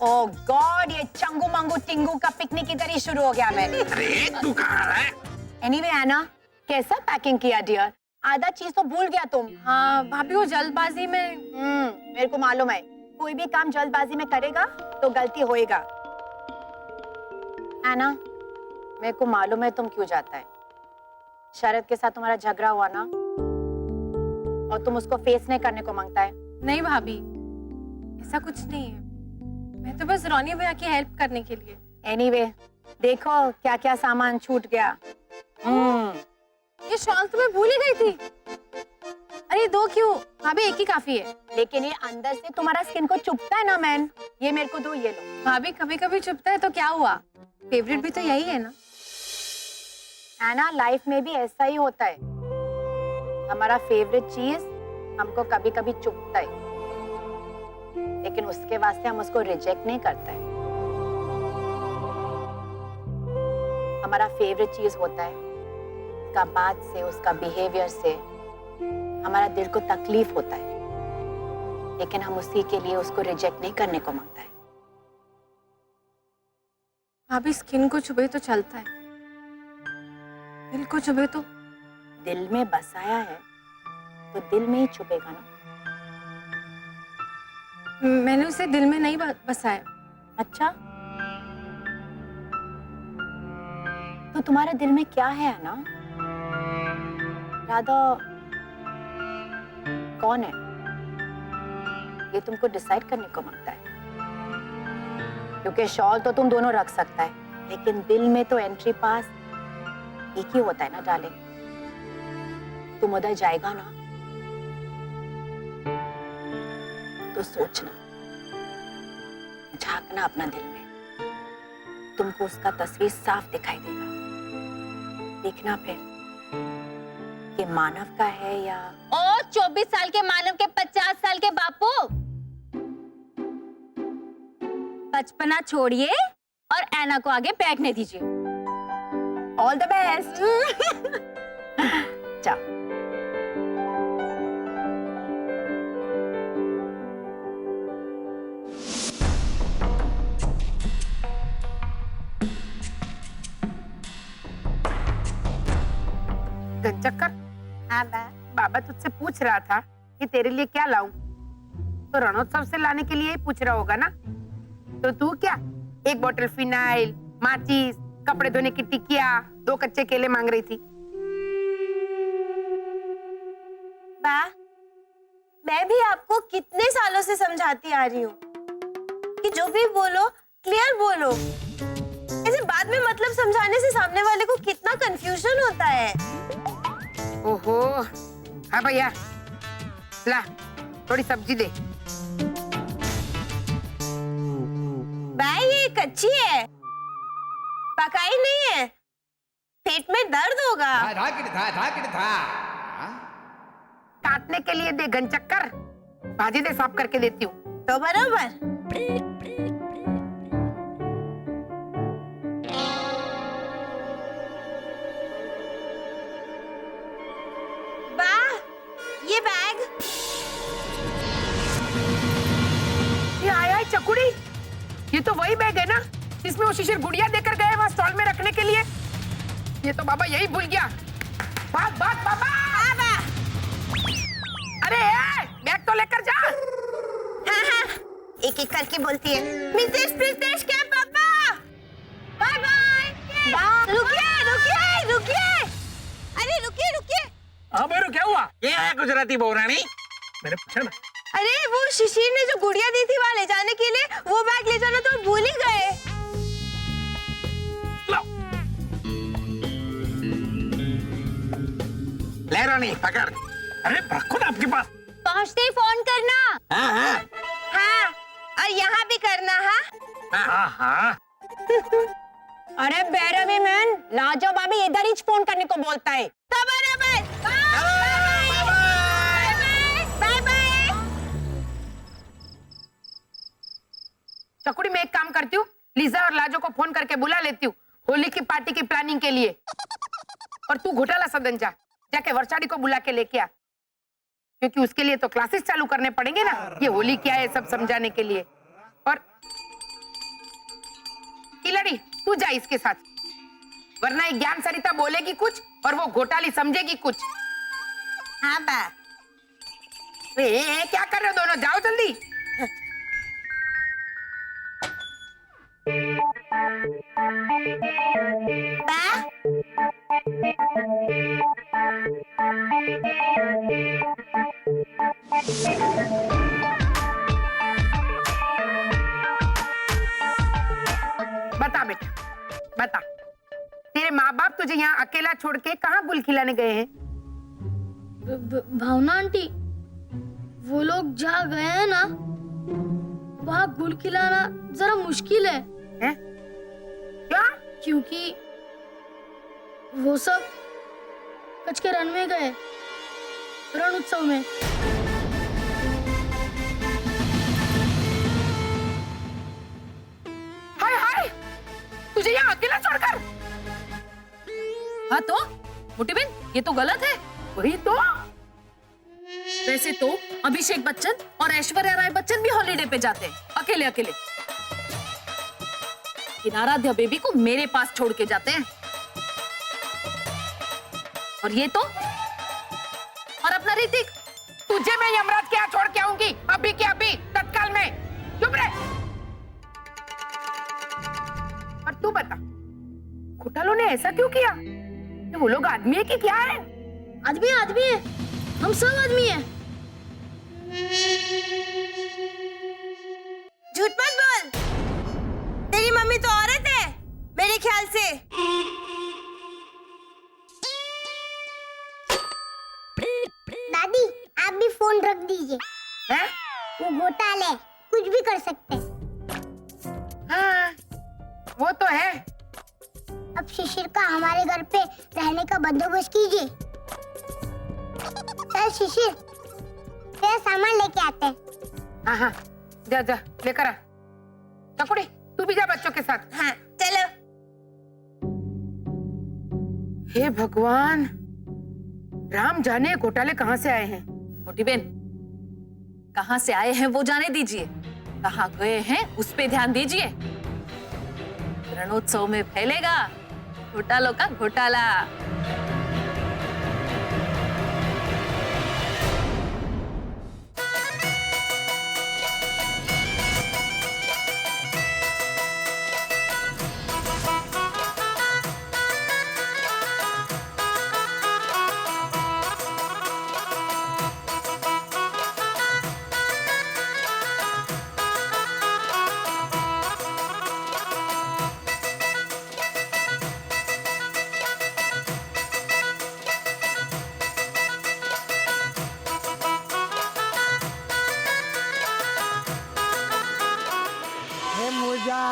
Oh God, ये चंगू मंगू टिंगू का पिकनिक इधर ही शुरू हो गया। मैं अरे तू कहाँ है? एनीवे आना, कैसा पैकिंग किया डियर? आधा चीज तो भूल गया तुम। हाँ भाभी, वो जल्दबाजी में। मेरे को मालूम है, कोई भी काम जल्दबाजी में करेगा तो गलती होएगा। एना, मेरे को मालूम है तुम क्यों जाता है। शरद के साथ तुम्हारा झगड़ा हुआ ना, और तुम उसको फेस नहीं करने को मांगता है। नहीं भाभी, ऐसा कुछ नहीं है। मैं तो बस रोनी भैया की हेल्प करने के लिए। एनीवे, देखो क्या क्या सामान छूट गया। ये शॉल तो मैं भूल ही गई थी। अरे दो क्यों भाभी, एक ही काफी है। लेकिन ये अंदर से तुम्हारा स्किन को चुभता है ना मैन। ये मेरे को दो, ये लो। भाभी कभी कभी चुभता है तो क्या हुआ, फेवरेट भी तो यही है ना। एना, लाइफ में भी ऐसा ही होता है। हमारा फेवरेट चीज हमको कभी कभी चुभता है, लेकिन उसके वास्ते हम उसको रिजेक्ट नहीं करते हैं। हमारा फेवरेट चीज होता है, उसका बात से, उसका बिहेवियर से हमारा दिल को तकलीफ होता है, लेकिन हम उसी के लिए उसको रिजेक्ट नहीं करने को मांगता है। भाभी स्किन को चुभे तो चलता है, दिल को चुभे तो। दिल में बसाया है तो दिल में ही चुभेगा ना। मैंने उसे दिल में नहीं बसाया। अच्छा, तो तुम्हारे दिल में क्या है ना? राधा कौन है ये तुमको डिसाइड करने को मांगता है, क्योंकि शॉल तो तुम दोनों रख सकता है, लेकिन दिल में तो एंट्री पास एक ही होता है ना डार्लिंग। तुम उधर जाएगा ना तो सोचना, झांकना अपना दिल में, तुमको उसका तस्वीर साफ दिखाई देगा। देखना फिर कि मानव का है या। ओ 24 साल के मानव के 50 साल के बापू, बचपना छोड़िए और ऐना को आगे बैठने दीजिए। All the best. जाओ। चक्कर। हाँ बाबा तुझसे पूछ रहा था कि तेरे लिए क्या लाऊं, तो रणोत्सव से लाने के लिए ही पूछ रहा होगा ना। तो तू क्या एक बोतल फिनाइल, माचिस, कपड़े धोने की टिकिया, 2 कच्चे केले मांग रही थी। बा, मैं भी आपको कितने सालों से समझाती आ रही हूँ कि जो भी बोलो क्लियर बोलो। ऐसे बाद में मतलब समझाने से सामने वाले को कितना कंफ्यूजन होता है। ओहो, हाँ भैया, ला थोड़ी सब्जी दे। भाई ये कच्ची है, पकाई नहीं है, पेट में दर्द होगा। काटने के लिए दे घनचक्कर, भाजी दे, साफ करके देती हूँ। तो बराबर। ये बैग, ये आया है चकुड़ी। ये तो वही बैग है ना जिसमें वो शिशिर गुड़िया देकर गए वहां स्टॉल में रखने के लिए। ये तो बाबा यही भूल गया। बात बाबा। अरे बैग तो लेकर जा। हाँ, एक एक करके बोलती है। मिसेस प्रितेश के पापा, बाय बाय। रुकिए। अरे रुकिए। हाँ बेरो, क्या हुआ? ये है गुजराती बहुरानी, मैंने पूछा ना। अरे वो शिशिर ने जो गुड़िया दी थी वहां ले जाने के लिए, वो बैग ले जाना तो भूल ही गए। ले रानी पकड़। अरे रखो ना आपके पास। पहुंचते ही फोन करना। हाँ, और यहाँ भी करना। हाँ। अरे बैरवी मैन, लाजो भाभी इधर ही फोन करने को बोलता है। तो बराबर। बाय। चकुड़ी, मैं एक काम करती हूँ, लीजा और लाजो को फोन करके बुला लेती हूँ होली की पार्टी की प्लानिंग के लिए। और तू घोटाला सदन जाके वर्षाड़ी को बुला के लेके आ, क्योंकि उसके लिए तो क्लासेस चालू करने पड़ेंगे ना, ये होली क्या है सब समझाने के लिए। और इलड़ी, तू जा इसके साथ, वरना ये ज्ञान सरिता बोलेगी कुछ और वो घोटाली समझेगी कुछ। हाँ बा। क्या कर रहे हो दोनों, जाओ जल्दी। बता बेटा, बता, तेरे माँ बाप तुझे यहाँ अकेला छोड़ के कहाँ गुल खिलाने गए हैं? भावना आंटी, वो लोग जहाँ गए हैं ना, वहाँ गुल खिलाना जरा मुश्किल है। क्या? क्योंकि वो सब कच के रण में गए, रण उत्सव में। हाय हाय, तुझे यहाँ अकेला छोड़कर? हाँ तो मोटी बहन, ये तो गलत है। वही तो। वैसे तो अभिषेक बच्चन और ऐश्वर्या राय बच्चन भी हॉलीडे पे जाते हैं अकेले अकेले। आराध्या बेबी को मेरे पास छोड़ के जाते हैं। और ये तो, और अपना ऋतिक, तुझे मैं यमराज के यहाँ छोड़ के आऊंगी, अभी के अभी, तत्काल में। चुप रहे। और तू बता, घोटालों ने ऐसा क्यों किया? वो लोग आदमी है कि क्या है? आदमी है, आदमी है, हम सब आदमी हैं। झूठ मत बोल, तेरी मम्मी तो औरत है मेरे ख्याल से। दादी, आप भी फोन रख दीजिए। हैं? वो घोटाले कुछ भी कर सकते हैं। हाँ, वो तो है। अब शिशिर का हमारे घर पे रहने का बंदोबस्त कीजिए। चल शिशिर, तेरा सामान लेके आते हैं। हाँ हाँ, जा जा लेकर आ। चकुड़ी, तू भी जा बच्चों के साथ। हाँ चलो। हे भगवान, राम जाने घोटाले कहाँ से आए हैं। मोटी बहन, कहाँ से आए हैं वो जाने दीजिए, कहाँ गए हैं उस पे ध्यान दीजिए। रणोत्सव में फैलेगा घोटालों का घोटाला।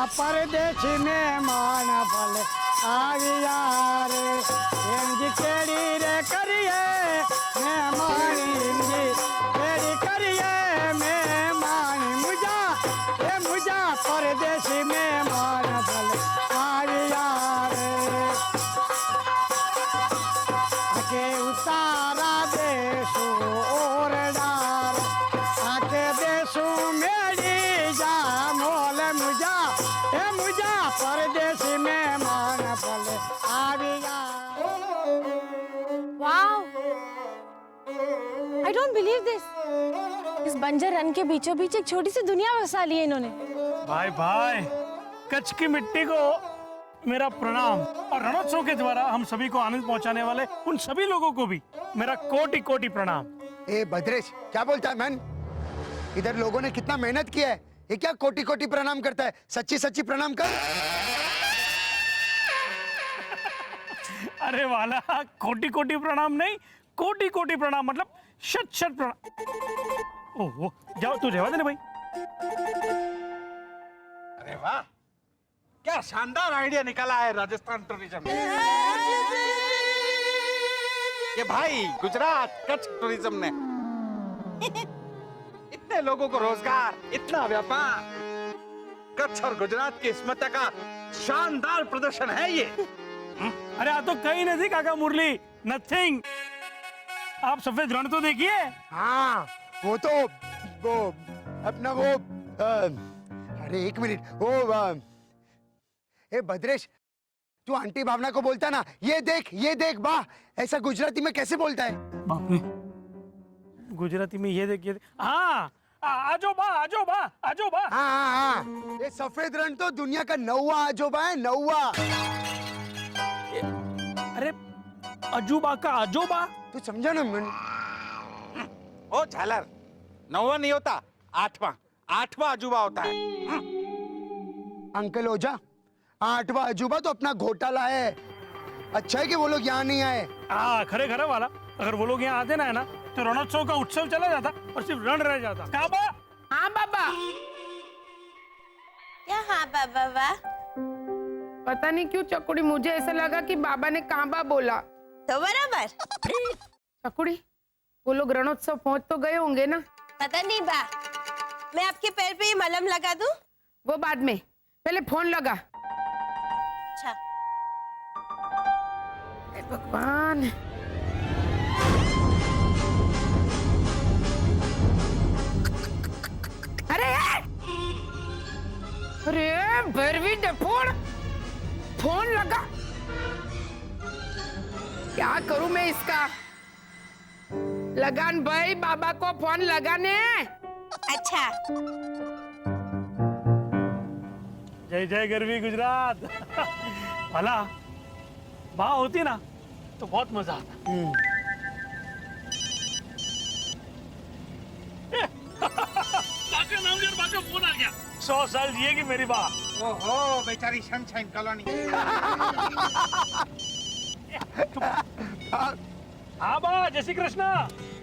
परदेसी मेहमान फल आविया रे, इंजी केड़ी रे करिए मेहमान, इंजी केड़ी करिए मेहमान, मुझा ए मुझा परदेसी मेहमान फल आविया रे, आके उतारा देशो और डार, आके देशो मेरी जा मोल, मुझा ए मुझा परदेसी मेहमान फल आविया। Wow, I don't believe this. इस बंजर रन के बीचों बीच एक छोटी सी दुनिया बसा ली है इन्होंने। भाई भाई, कच्छ की मिट्टी को मेरा प्रणाम, और रणोत्सव के द्वारा हम सभी को आनंद पहुंचाने वाले उन सभी लोगों को भी मेरा कोटि कोटि प्रणाम। ए भद्रेश, क्या बोलता है मैन? इधर लोगों ने कितना मेहनत किया है, ये क्या कोटि कोटि प्रणाम करता है? सच्ची सच्ची प्रणाम कर। अरे वाला, कोटि कोटि प्रणाम नहीं, कोटि कोटि प्रणाम मतलब शत शत प्रणाम। ओहो, जाओ तू रहवा देना भाई। अरे वाह, क्या शानदार आइडिया निकाला है राजस्थान टूरिज्म ने। ये भाई गुजरात कच्छ टूरिज्म ने इतने लोगों को रोजगार, इतना व्यापार, कच्छ और गुजरात की स्मृति का शानदार प्रदर्शन है ये। अरे आ तो कहीं नहीं काका मुरली, नथिंग। आप सफेद रण तो देखिए। हाँ, वो तो वो अपना वो अरे एक मिनट, वो ए भद्रेश, तू आंटी भावना को बोलता ना, ये देख वाह, ऐसा गुजराती में कैसे बोलता है? बाप रे, गुजराती में ये देखिए। हाँ, आजोबा आजोबा आजोबा। हाँ, ये सफेद रण तो दुनिया का 9वां आजोबा है, 9वां। अरे अजूबा का आजोबा, तू समझा ना? ओ झालर, 9वां नहीं होता, 8वां अजूबा होता है। अंकल ओझा, 8वां अजूबा तो अपना घोटाला है। अच्छा है कि वो लोग यहाँ नहीं आए। खरे खरे वाला, अगर वो लोग यहाँ आते ना है ना तो रणोत्सव का उत्सव चला जाता और सिर्फ रण रह जाता। काबा? हाँ बाबा। क्या हाँ बाबा? पता नहीं क्यों चकुड़ी, मुझे ऐसा लगा कि बाबा ने काबा बोला। तो बराबर। चकुड़ी, वो लोग रणोत्सव पहुंच तो गए होंगे ना? पता नहीं बा, मैं आपके पैर पे ये मलहम लगा दूं? वो बाद में, पहले फोन लगा। अच्छा। भगवान, अरे भैरवी फोन फोन लगा। क्या करूं मैं इसका? लगान भाई, बाबा को फोन लगाने। अच्छा। जय जय गरवी गुजरात। भला माँ होती ना तो बहुत मजा आता। बाका फोन आ गया। 100 साल जिएगी मेरी माँ। ओहो, बेचारी सनशाइन कॉलोनी। हाँ बा, जय श्री कृष्ण।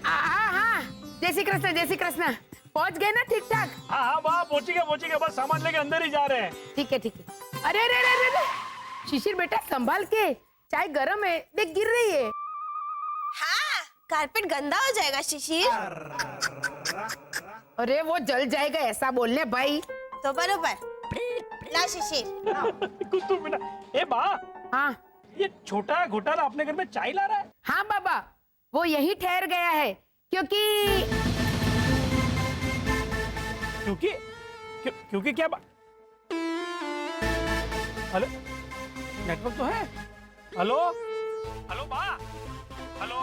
हाँ, जय श्री कृष्ण, जय श्री कृष्ण। पहुंच गए ना ठीक ठाक? हाँ बा, पहुंची गए, बस सामान लेके अंदर ही जा रहे हैं। ठीक है। अरे अरे अरे अरे, शिशिर बेटा संभाल के, चाय गरम है, देख गिर रही है। हाँ, कारपेट गंदा हो जाएगा शिशिर। अरे वो जल जाएगा ऐसा बोलने भाई। तो बरोबर। ला शिशिर। कुत्तू बेटा। ए बा। हाँ। ये छोटा घोटाला अपने घर में चाय ला रहा है? हाँ बाबा, वो यही ठहर गया है क्योंकि क्या बा? हेलो, नेटवर्क तो है। हेलो बा, हेलो।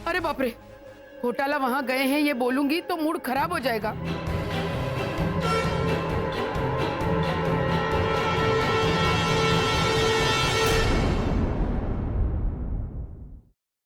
अरे बाप रे, घोटाला वहां गए हैं ये बोलूंगी तो मूड खराब हो जाएगा।